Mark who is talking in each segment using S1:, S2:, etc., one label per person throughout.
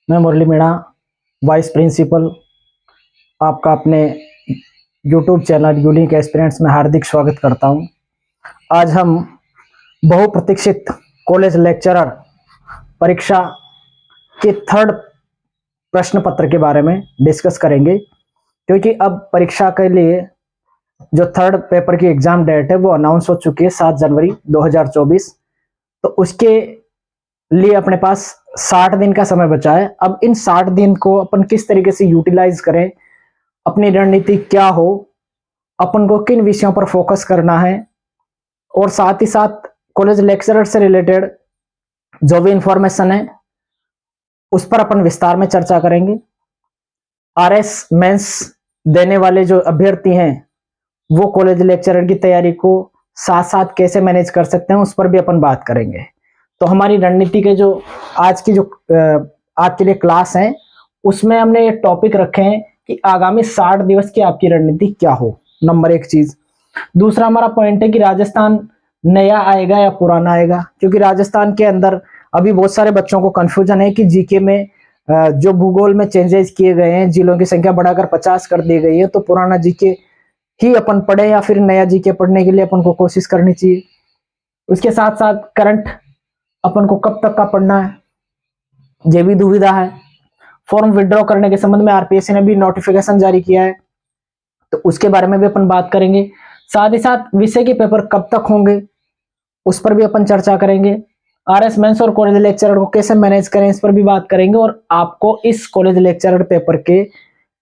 S1: मैं मुरली Meena, vice principal, आपका अपने यूट्यूब चैनल यूनिक एस्पिरेंट्स में हार्दिक स्वागत करता हूं। आज हम बहुप्रतीक्षित कॉलेज लेक्चरर परीक्षा के थर्ड प्रश्न पत्र के बारे में डिस्कस करेंगे, क्योंकि अब परीक्षा के लिए जो थर्ड पेपर की एग्जाम डेट है वो अनाउंस हो चुकी है 7 जनवरी 2024। तो उसके लिए अपने पास 60 दिन का समय बचा है। अब इन 60 दिन को अपन किस तरीके से यूटिलाइज करें, अपनी रणनीति क्या हो, अपन को किन विषयों पर फोकस करना है, और साथ ही साथ कॉलेज लेक्चरर से रिलेटेड जो भी इंफॉर्मेशन है उस पर अपन विस्तार में चर्चा करेंगे। आरएस मेंस देने वाले जो अभ्यर्थी हैं वो कॉलेज लेक्चरर की तैयारी को साथ साथ कैसे मैनेज कर सकते हैं उस पर भी अपन बात करेंगे। तो हमारी रणनीति के जो आज की जो आज के लिए क्लास है उसमें हमने ये टॉपिक रखे हैं कि आगामी 60 दिवस की आपकी रणनीति क्या हो, नंबर एक चीज। दूसरा हमारा पॉइंट है कि राजस्थान नया आएगा या पुराना आएगा, क्योंकि राजस्थान के अंदर अभी बहुत सारे बच्चों को कंफ्यूजन है कि जीके में जो भूगोल में चेंजेस किए गए हैं, जिलों की संख्या बढ़ाकर 50 कर दी गई है, तो पुराना जीके ही अपन पढ़े या फिर नया जीके पढ़ने के लिए अपन को कोशिश करनी चाहिए। उसके साथ साथ करंट अपन को कब तक का पढ़ना है ये भी दुविधा है। फॉर्म विड्रॉ करने के संबंध में आरपीएससी ने भी नोटिफिकेशन जारी किया है, तो उसके बारे में भी अपन बात करेंगे। साथ ही साथ विषय के पेपर कब तक होंगे उस पर भी अपन चर्चा करेंगे। आरएस मेंस और कॉलेज लेक्चरर को कैसे मैनेज करें इस पर भी बात करेंगे, और आपको इस कॉलेज लेक्चरर पेपर के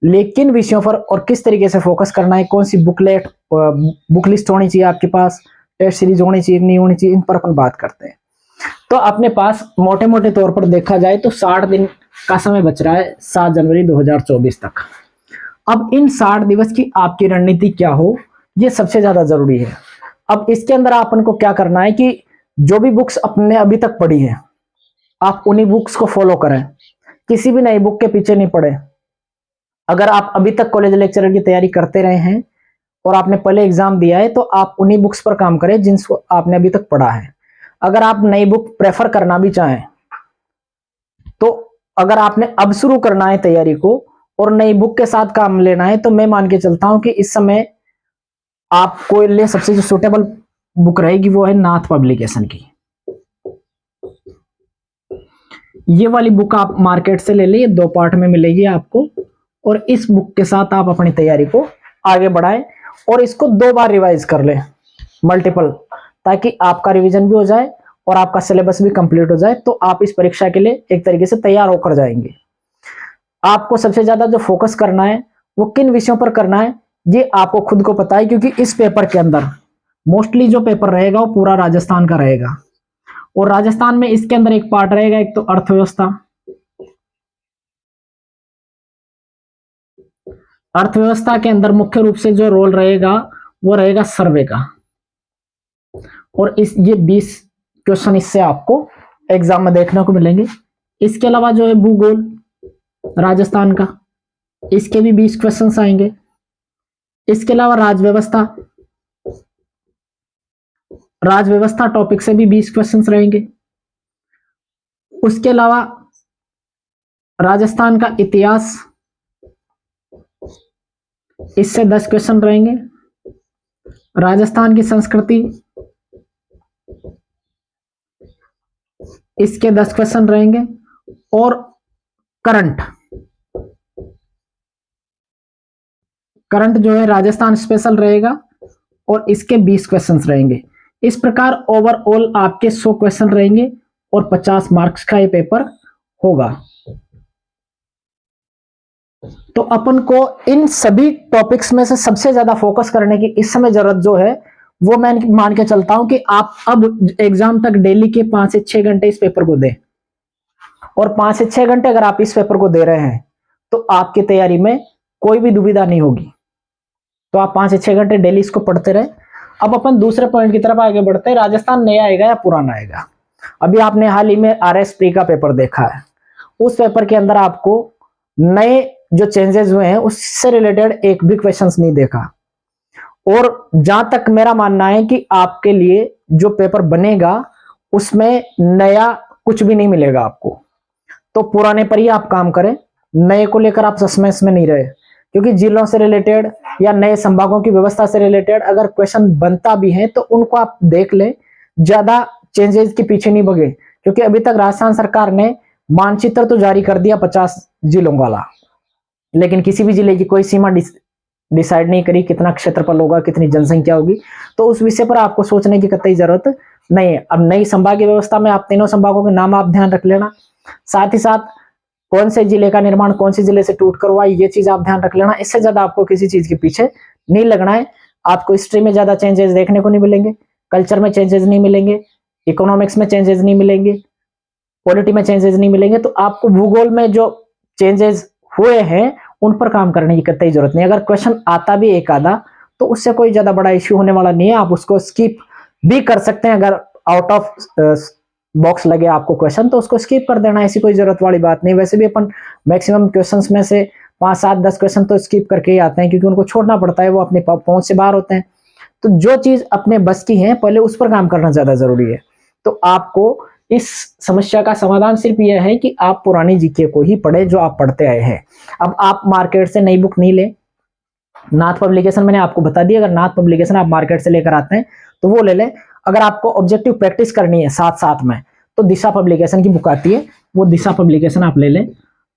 S1: लेकिन विषयों पर और किस तरीके से फोकस करना है, कौन सी बुक लिस्ट होनी चाहिए आपके पास, टेस्ट सीरीज होनी चाहिए नहीं होनी चाहिए, इन पर अपन बात करते हैं। तो अपने पास मोटे मोटे तौर पर देखा जाए तो 60 दिन का समय बच रहा है 7 जनवरी 2024 तक। अब इन 60 दिवस की आपकी रणनीति क्या हो ये सबसे ज्यादा जरूरी है। अब इसके अंदर अपन को क्या करना है कि जो भी बुक्स अपने अभी तक पढ़ी है आप उन्हीं बुक्स को फॉलो करें, किसी भी नई बुक के पीछे नहीं पड़े। अगर आप अभी तक कॉलेज लेक्चरर की तैयारी करते रहे हैं और आपने पहले एग्जाम दिया है तो आप उन्हीं बुक्स पर काम करें जिनको आपने अभी तक पढ़ा है। अगर आप नई बुक प्रेफर करना भी चाहें तो अगर आपने अब शुरू करना है तैयारी को और नई बुक के साथ काम लेना है, तो मैं मान के चलता हूं कि इस समय आपको लिए सबसे जो सुटेबल बुक रहेगी वो है नाथ पब्लिकेशन की। ये वाली बुक आप मार्केट से ले लीजिए, 2 पार्ट में मिलेगी आपको, और इस बुक के साथ आप अपनी तैयारी को आगे बढ़ाएं और इसको 2 बार रिवाइज कर लें, मल्टीपल, ताकि आपका रिवीजन भी हो जाए और आपका सिलेबस भी कंप्लीट हो जाए, तो आप इस परीक्षा के लिए एक तरीके से तैयार होकर जाएंगे। आपको सबसे ज्यादा जो फोकस करना है वो किन विषयों पर करना है ये आपको खुद को पता है, क्योंकि इस पेपर के अंदर मोस्टली जो पेपर रहेगा वो पूरा राजस्थान का रहेगा, और राजस्थान में इसके अंदर एक पार्ट रहेगा, एक तो अर्थव्यवस्था। अर्थव्यवस्था के अंदर मुख्य रूप से जो रोल रहेगा वो रहेगा सर्वे का, और इस ये 20 क्वेश्चन इससे आपको एग्जाम में देखने को मिलेंगे। इसके अलावा जो है भूगोल राजस्थान का, इसके भी 20 क्वेश्चंस आएंगे। इसके अलावा राजव्यवस्था टॉपिक से भी 20 क्वेश्चंस रहेंगे। उसके अलावा राजस्थान का इतिहास, इससे 10 क्वेश्चन रहेंगे। राजस्थान की संस्कृति, इसके 10 क्वेश्चन रहेंगे। और करंट जो है राजस्थान स्पेशल रहेगा और इसके 20 क्वेश्चंस रहेंगे। इस प्रकार ओवरऑल आपके 100 क्वेश्चन रहेंगे और 50 मार्क्स का ये पेपर होगा। तो अपन को इन सभी टॉपिक्स में से सबसे ज्यादा फोकस करने की इस समय जरूरत जो है वो मैं मान के चलता हूं कि आप अब एग्जाम तक डेली के 5 से 6 घंटे इस पेपर को दें, और 5 से 6 घंटे अगर आप इस पेपर को दे रहे हैं तो आपकी तैयारी में कोई भी दुविधा नहीं होगी। तो आप 5 से 6 घंटे डेली इसको पढ़ते रहे। अब अपन दूसरे पॉइंट की तरफ आगे बढ़ते हैं, राजस्थान नया आएगा या पुराना आएगा। अभी आपने हाल ही में आरएस प्री का पेपर देखा है, उस पेपर के अंदर आपको नए जो चेंजेस हुए हैं उससे रिलेटेड एक भी क्वेश्चंस नहीं देखा, और जहां तक मेरा मानना है कि आपके लिए जो पेपर बनेगा उसमें नया कुछ भी नहीं मिलेगा आपको। तो पुराने पर ही आप काम करें, नए को लेकर आप सस्पेंस में नहीं रहे, क्योंकि जिलों से रिलेटेड या नए संभागों की व्यवस्था से रिलेटेड अगर क्वेश्चन बनता भी है तो उनको आप देख लें, ज्यादा चेंजेस के पीछे नहीं भगे, क्योंकि अभी तक राजस्थान सरकार ने मानचित्र तो जारी कर दिया 50 जिलों वाला, लेकिन किसी भी जिले की कोई सीमा डिसाइड नहीं करी, कितना क्षेत्रफल होगा, कितनी जनसंख्या होगी। तो उस विषय पर आपको सोचने की कतई जरूरत नहीं है। अब नई संभागीय व्यवस्था में आप तीनों संभागों के नाम आप ध्यान रख लेना, साथ ही साथ कौन से जिले का निर्माण कौन से जिले से टूट कर हुआ, ये चीज आप ध्यान रख लेना। इससे ज्यादा आपको किसी चीज के पीछे नहीं लगना है। आपको हिस्ट्री में ज्यादा चेंजेस देखने को नहीं मिलेंगे, कल्चर में चेंजेस नहीं मिलेंगे, इकोनॉमिक्स में चेंजेस नहीं मिलेंगे, पॉलिटी में चेंजेस नहीं मिलेंगे। तो आपको भूगोल में जो चेंजेस हुए हैं उन पर काम करने की कतई जरूरत नहीं। अगर क्वेश्चन आता भी एक आधा तो उससे कोई ज्यादा बड़ा इश्यू होने वाला नहीं है, आप उसको स्किप भी कर सकते हैं। अगर आउट ऑफ बॉक्स लगे आपको क्वेश्चन तो उसको स्किप कर देना, ऐसी कोई जरूरत वाली बात नहीं। वैसे भी अपन मैक्सिमम क्वेश्चंस में से 5, 7, 10 क्वेश्चन तो स्किप करके ही आते हैं, क्योंकि उनको छोड़ना पड़ता है, वो अपने पहुंच से बाहर होते हैं। तो जो चीज अपने बस की है पहले उस पर काम करना ज्यादा जरूरी है। तो आपको इस समस्या का समाधान सिर्फ यह है कि आप पुरानी जीके को ही पढ़े जो आप पढ़ते आए हैं। अब आप मार्केट से नई बुक नहीं ले, नाथ पब्लिकेशन मैंने आपको बता दिया, अगर नाथ पब्लिकेशन आप मार्केट से लेकर आते हैं तो वो ले लें। अगर आपको ऑब्जेक्टिव प्रैक्टिस करनी है साथ साथ में तो दिशा पब्लिकेशन की बुक आती है, वो दिशा पब्लिकेशन आप ले लें।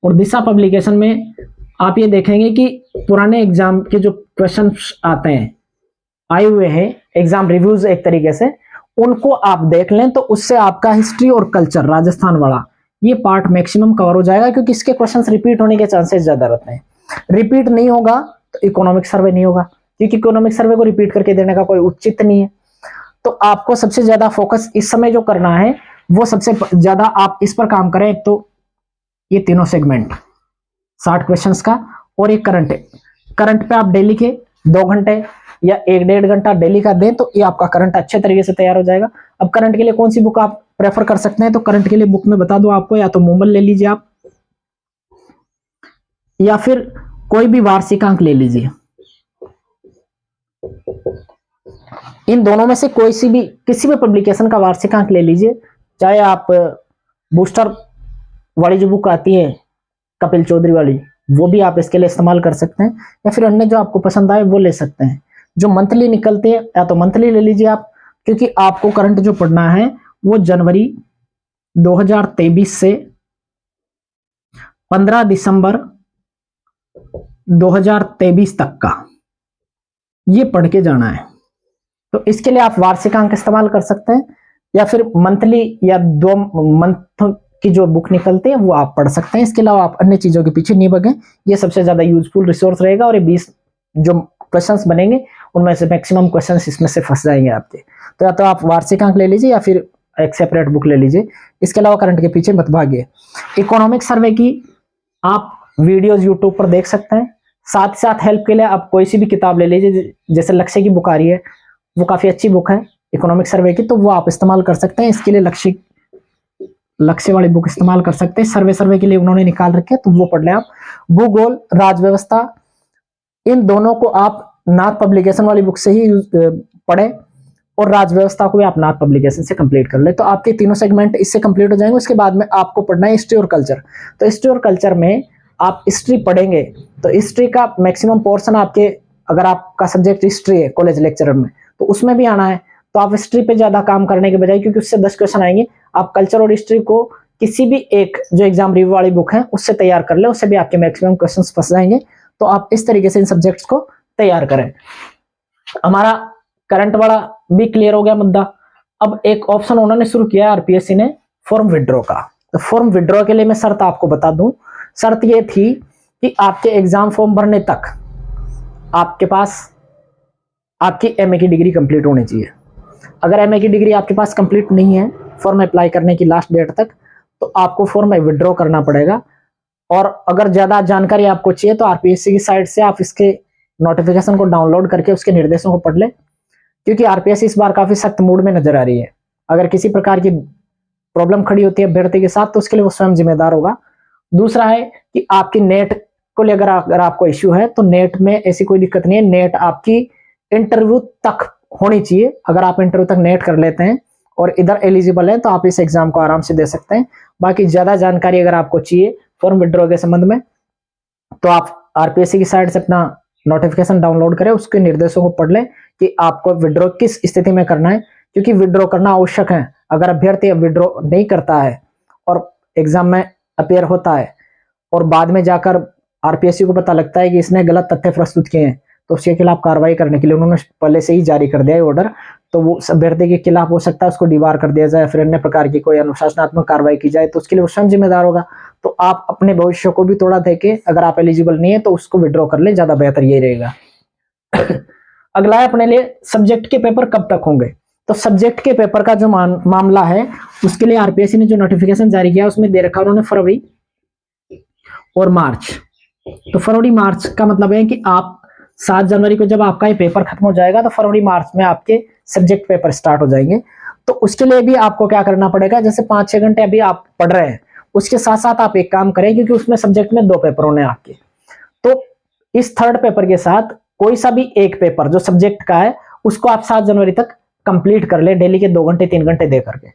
S1: और दिशा पब्लिकेशन में आप ये देखेंगे कि पुराने एग्जाम के जो क्वेश्चन आते हैं, आए हुए हैं एग्जाम रिव्यूज एक तरीके से, उनको आप देख लें तो उससे आपका हिस्ट्री और कल्चर राजस्थान वाला ये पार्ट मैक्सिमम कवर हो जाएगा, क्योंकि इसके क्वेश्चंस रिपीट होने के चांसेस ज्यादा रहते हैं। रिपीट नहीं होगा तो इकोनॉमिक सर्वे नहीं होगा, क्योंकि इकोनॉमिक सर्वे को रिपीट करके देने का कोई उचित नहीं है। तो आपको सबसे ज्यादा फोकस इस समय जो करना है वो सबसे ज्यादा आप इस पर काम करें। एक तो ये तीनों सेगमेंट 60 क्वेश्चंस का, और एक करंट पे आप डेली के 2 घंटे या 1-1.5 घंटा डेली का दें तो ये आपका करंट अच्छे तरीके से तैयार हो जाएगा। अब करंट के लिए कौन सी बुक आप प्रेफर कर सकते हैं, तो करंट के लिए बुक में बता दूं आपको, या तो मोमल ले लीजिए आप, या फिर कोई भी वार्षिकांक ले लीजिए। इन दोनों में से कोई सी भी किसी भी पब्लिकेशन का वार्षिकांक ले लीजिए, चाहे आप बूस्टर वाली जो बुक आती है कपिल चौधरी वाली वो भी आप इसके लिए इस्तेमाल कर सकते हैं, या फिर अन्य जो आपको पसंद आए वो ले सकते हैं। जो मंथली निकलते हैं या तो मंथली ले लीजिए आप, क्योंकि आपको करंट जो पढ़ना है वो जनवरी 2023 से 15 दिसंबर 2023 तक का ये पढ़ के जाना है। तो इसके लिए आप वार्षिकांक इस्तेमाल कर सकते हैं, या फिर मंथली या 2 मंथ की जो बुक निकलते हैं वो आप पढ़ सकते हैं। इसके अलावा आप अन्य चीजों के पीछे नहीं भगें, ये सबसे ज्यादा यूजफुल रिसोर्स रहेगा। और ये 20 जो क्वेश्चंस बनेंगे उनमें से मैक्सिमम क्वेश्चंस इसमें से फंस जाएंगे आपके। तो या तो आप वार्षिकांक ले लीजिए या फिर एक सेपरेट बुक ले लीजिए। इसके अलावा करंट के पीछे मत भागिए। इकोनॉमिक सर्वे की आप वीडियोज यूट्यूब पर देख सकते हैं, साथ ही साथ हेल्प के लिए आप कोई सी भी किताब ले लीजिए, जैसे लक्ष्य की बुक आ रही है वो काफी अच्छी बुक है इकोनॉमिक सर्वे की, तो वो आप इस्तेमाल कर सकते हैं। इसके लिए लक्ष्य वाली बुक इस्तेमाल कर सकते हैं। सर्वे के लिए उन्होंने निकाल रखे तो वो पढ़ लें आप। भूगोल, राजव्यवस्था, इन दोनों को आप नाथ पब्लिकेशन वाली बुक से ही पढ़ें, और राजव्यवस्था को भी आप नाथ पब्लिकेशन से कंप्लीट कर ले। तो आपके तीनों सेगमेंट इससे कंप्लीट हो जाएंगे। उसके बाद में आपको पढ़ना है हिस्ट्री और कल्चर। तो हिस्ट्री और कल्चर में आप हिस्ट्री पढ़ेंगे तो हिस्ट्री का मैक्सिमम पोर्शन आपके, अगर आपका सब्जेक्ट हिस्ट्री है कॉलेज लेक्चरर में तो उसमें भी आना है, तो आप हिस्ट्री पे ज्यादा काम करने के बजाय, क्योंकि उससे 10 क्वेश्चन आएंगे, आप कल्चर और हिस्ट्री को किसी भी एक जो एग्जाम रिव्यू वाली बुक है उससे तैयार कर ले, उससे भी आपके मैक्सिमम क्वेश्चंस फंस जाएंगे। तो आप इस तरीके से इन सब्जेक्ट्स को तैयार करें। हमारा करंट वाला भी क्लियर हो गया मुद्दा। अब एक ऑप्शन उन्होंने शुरू किया आरपीएससी ने, फॉर्म विड्रॉ का। तो फॉर्म विड्रॉ के लिए मैं शर्त आपको बता दूं, शर्त ये थी कि आपके एग्जाम फॉर्म भरने तक आपके पास आपकी एमए की डिग्री कंप्लीट होनी चाहिए। अगर एमए की डिग्री आपके पास कंप्लीट नहीं है फॉर्म अप्लाई करने की लास्ट डेट तक, तो आपको फॉर्म विड्रॉ करना पड़ेगा। और अगर ज्यादा जानकारी आपको चाहिए तो आरपीएससी की साइट से आप इसके नोटिफिकेशन को डाउनलोड करके उसके निर्देशों को पढ़ ले, क्योंकि आरपीएससी इस बार काफी सख्त मूड में नजर आ रही है। अगर किसी प्रकार की प्रॉब्लम खड़ी होती है अभ्यर्थी के साथ तो उसके लिए वो स्वयं जिम्मेदार होगा। दूसरा है कि आपकी नेट को लेकर अगर आपको इश्यू है तो नेट में ऐसी कोई दिक्कत नहीं है, नेट आपकी इंटरव्यू तक होनी चाहिए। अगर आप इंटरव्यू तक नेट कर लेते हैं और इधर एलिजिबल है तो आप इस एग्जाम को आराम से दे सकते हैं। बाकी ज्यादा जानकारी अगर आपको चाहिए फॉर्म विड्रॉ के संबंध में तो आप आरपीएससी की साइट से अपना नोटिफिकेशन डाउनलोड करें, उसके निर्देशों को पढ़ लें कि आपको विड्रॉ किस स्थिति में करना है, क्योंकि विड्रॉ करना आवश्यक है। अगर अभ्यर्थी विड्रॉ नहीं करता है और एग्जाम में अपेयर होता है और बाद में जाकर आरपीएससी को पता लगता है कि इसने गलत तथ्य प्रस्तुत किए हैं, तो उसके खिलाफ कार्रवाई करने के लिए उन्होंने पहले से ही जारी कर दिया है ऑर्डर, तो वो अभ्यर्थी के खिलाफ हो सकता है उसको डिबार कर दिया जाए, फिर अन्य प्रकार की कोई अनुशासनात्मक कार्रवाई की जाए, तो उसके लिए वो स्वयं जिम्मेदार होगा। तो आप अपने भविष्य को भी थोड़ा देके अगर आप एलिजिबल नहीं है तो उसको विड्रॉ कर ले, ज्यादा बेहतर यही रहेगा। अगला है अपने लिए सब्जेक्ट के पेपर कब तक होंगे। तो सब्जेक्ट के पेपर का जो मामला है उसके लिए आरपीएससी ने जो नोटिफिकेशन जारी किया उसमें दे रखा उन्होंने फरवरी और मार्च। तो फरवरी मार्च का मतलब है कि आप 7 जनवरी को जब आपका ये पेपर खत्म हो जाएगा तो फरवरी मार्च में आपके सब्जेक्ट पेपर स्टार्ट हो जाएंगे। तो उसके लिए भी आपको क्या करना पड़ेगा, जैसे 5-6 घंटे अभी आप पढ़ रहे हैं उसके साथ साथ आप एक काम करें, क्योंकि उसमें सब्जेक्ट में 2 पेपर होने आपके, तो इस थर्ड पेपर के साथ कोई सा भी एक पेपर जो सब्जेक्ट का है उसको आप 7 जनवरी तक कंप्लीट कर ले, डेली के 2 घंटे 3 घंटे दे करके।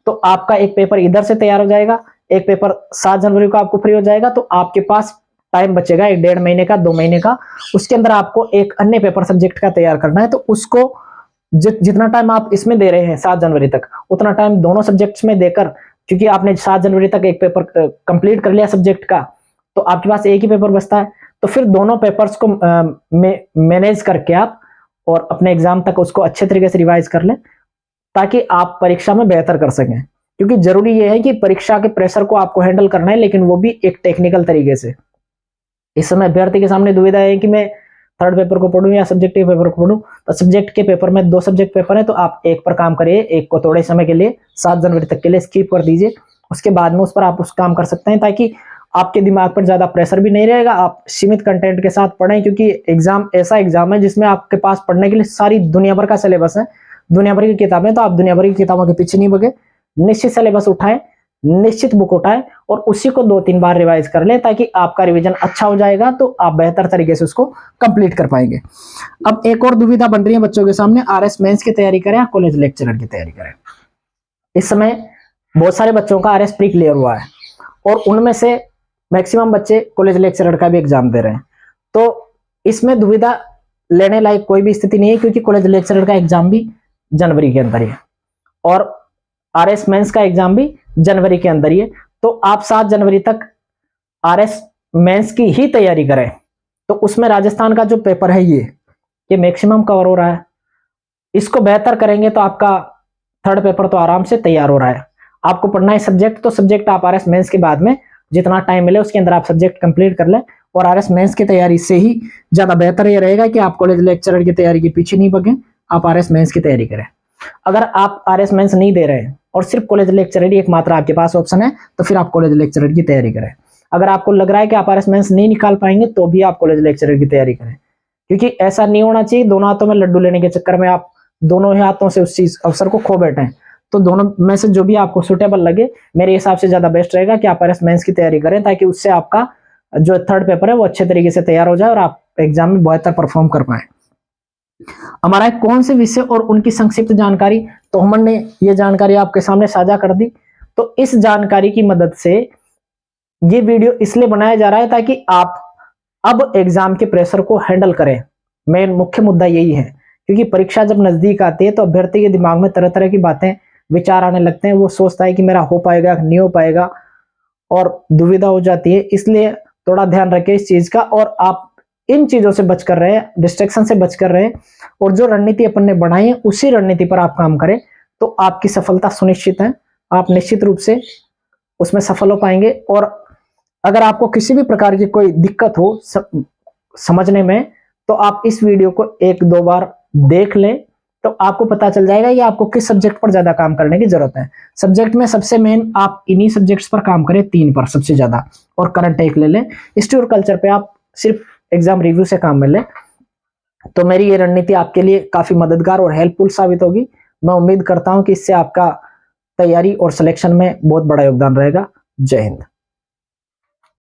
S1: तो आपका एक पेपर इधर से तैयार हो जाएगा, एक पेपर 7 जनवरी को आपको फ्री हो जाएगा, तो आपके पास टाइम बचेगा 1-1.5 महीने का, 2 महीने का। उसके अंदर आपको एक अन्य पेपर सब्जेक्ट का तैयार करना है, तो उसको जितना टाइम आप इसमें दे रहे हैं 7 जनवरी तक, उतना टाइम दोनों सब्जेक्ट्स में देकर, क्योंकि आपने 7 जनवरी तक एक पेपर कंप्लीट कर लिया सब्जेक्ट का, तो आपके पास एक ही पेपर बचता है, तो फिर दोनों पेपर्स को मैनेज करके आप और अपने एग्जाम तक उसको अच्छे तरीके से रिवाइज कर लें, ताकि आप परीक्षा में बेहतर कर सकें। क्योंकि जरूरी यह है कि परीक्षा के प्रेशर को आपको हैंडल करना है, लेकिन वो भी एक टेक्निकल तरीके से। इस समय अभ्यर्थी के सामने दुविधा है कि मैं थर्ड पेपर को पढ़ूं या सब्जेक्ट के पेपर को पढ़ूं, तो सब्जेक्ट के पेपर में 2 सब्जेक्ट पेपर है, तो आप एक पर काम करिए, एक को थोड़े समय के लिए 7 जनवरी तक के लिए स्किप कर दीजिए, उसके बाद में उस पर आप उस काम कर सकते हैं, ताकि आपके दिमाग पर ज्यादा प्रेशर भी नहीं रहेगा, आप सीमित कंटेंट के साथ पढ़ें। क्योंकि एग्जाम ऐसा एग्जाम है जिसमें आपके पास पढ़ने के लिए सारी दुनिया भर का सिलेबस है, दुनिया भर की किताबें, तो आप दुनिया भर की किताबों के पीछे नहीं भगे, निश्चित सिलेबस उठाएं, निश्चित बुक उठाएं और उसी को 2-3 बार रिवाइज कर लें, ताकि आपका रिवीजन अच्छा हो जाएगा, तो आप बेहतर तरीके से उसको कंप्लीट कर पाएंगे। अब एक और दुविधा बन रही है बच्चों के सामने, आरएस मेंस की तैयारी करें या कॉलेज लेक्चरर की तैयारी करें। इस समय बहुत सारे बच्चों का आरएस प्री क्लियर हुआ है और उनमें से मैक्सिमम बच्चे कॉलेज लेक्चरर का भी एग्जाम दे रहे हैं, तो इसमें दुविधा लेने लायक कोई भी स्थिति नहीं है, क्योंकि कॉलेज लेक्चरर का एग्जाम भी जनवरी के अंदर ही है और आरएस मेंस का एग्जाम भी जनवरी के अंदर ही है। तो आप 7 जनवरी तक आरएस मेंस की ही तैयारी करें, तो उसमें राजस्थान का जो पेपर है ये मैक्सिमम कवर हो रहा है, इसको बेहतर करेंगे तो आपका थर्ड पेपर तो आराम से तैयार हो रहा है। आपको पढ़ना है सब्जेक्ट, तो सब्जेक्ट आप आरएस मेंस के बाद में जितना टाइम मिले उसके अंदर आप सब्जेक्ट कंप्लीट कर लें, और आरएस मेंस की तैयारी से ही ज्यादा बेहतर ये रहेगा कि आप कॉलेज लेक्चरर की तैयारी के पीछे नहीं भगें, आप आरएस मेंस की तैयारी करें। अगर आप आरएस मेंस नहीं दे रहे हैं और सिर्फ कॉलेज लेक्चरर ही एकमात्र आपके पास ऑप्शन है, तो फिर आप कॉलेज लेक्चरर की तैयारी करें। अगर आपको लग रहा है कि आप आरएस मेंस नहीं निकाल पाएंगे तो भी आप कॉलेज लेक्चरर की तैयारी करें, क्योंकि ऐसा नहीं होना चाहिए दोनों हाथों में लड्डू लेने के चक्कर में आप दोनों ही हाथों से उस चीज अवसर को खो बैठे। तो दोनों में से जो भी आपको सुटेबल लगे, मेरे हिसाब से ज्यादा बेस्ट रहेगा कि आप आरएस मेंस की तैयारी करें, ताकि उससे आपका जो थर्ड पेपर है वो अच्छे तरीके से तैयार हो जाए और आप एग्जाम में बेहतर परफॉर्म कर पाए। हमारा कौन से विषय और उनकी संक्षिप्त जानकारी, तो हमने ये जानकारी आपके सामने साझा कर दी। तो इस जानकारी की मदद से ये वीडियो इसलिए बनाया जा रहा है ताकि आप अब एग्जाम के प्रेशर को हैंडल करें। मेन मुख्य मुद्दा यही है, क्योंकि परीक्षा जब नजदीक आती है तो अभ्यर्थी के दिमाग में तरह तरह की बातें विचार आने लगते हैं, वो सोचता है कि मेरा हो पाएगा नहीं हो पाएगा और दुविधा हो जाती है। इसलिए थोड़ा ध्यान रखें इस चीज का, और आप इन चीजों से बच कर रहे, डिस्ट्रैक्शन से बच कर रहे, और जो रणनीति अपन ने बनाई है उसी रणनीति पर आप काम करें, तो आपकी सफलता सुनिश्चित है, आप निश्चित रूप से उसमें सफल हो पाएंगे। और अगर आपको किसी भी प्रकार की कोई दिक्कत हो समझने में, तो आप इस वीडियो को 1-2 बार देख लें, तो आपको पता चल जाएगा कि आपको किस सब्जेक्ट पर ज्यादा काम करने की जरूरत है। सब्जेक्ट में सबसे मेन आप इन्हीं सब्जेक्ट्स पर काम करें, 3 पर सबसे ज्यादा, और करंट एक ले लें। हिस्ट्री और कल्चर पे आप सिर्फ एग्जाम रिव्यू से काम में लें। तो मेरी ये रणनीति आपके लिए काफी मददगार और हेल्पफुल साबित होगी। मैं उम्मीद करता हूं कि इससे आपका तैयारी और सिलेक्शन में बहुत बड़ा योगदान रहेगा। जय हिंद।